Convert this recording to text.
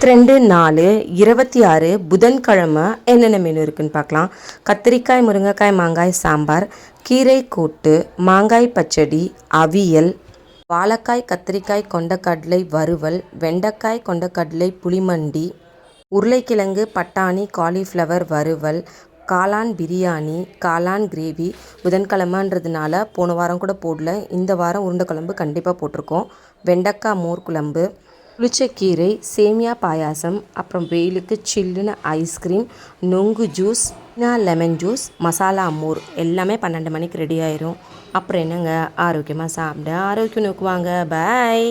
22/4/26 புதன்கிழமை என்னென்ன மெனு இருக்குன்னு பார்க்கலாம். கத்திரிக்காய் முருங்கைக்காய் மாங்காய் சாம்பார், கீரை கூட்டு, மாங்காய் பச்சடி, அவியல், வாழைக்காய் கத்திரிக்காய் கொண்டக்கடலை வறுவல், வெண்டைக்காய் கொண்டக்கடலை புளிமண்டி, உருளைக்கிழங்கு பட்டாணி காலிஃப்ளவர் வறுவல், காளான் பிரியாணி, காளான் கிரேவி. புதன்கிழமைன்றதுனால போன வாரம் கூட போடல, இந்த வாரம் உருண்டை குழம்பு கண்டிப்பாக போட்டிருக்கோம். வெண்டைக்காய் மோர் குழம்பு, புளிச்சக்கீரை, சேமியா பாயாசம், அப்புறம் வெயிலுக்கு சில்லுன்னு ஐஸ்கிரீம், நொங்கு ஜூஸ், லெமன் ஜூஸ், மசாலா மோர் எல்லாமே 12 மணிக்கு ரெடி ஆயிரும். அப்புறம் என்னங்க, ஆரோக்கியமாக சாப்பிட ஆரோக்கியம் நோக்குவாங்க. பாய்.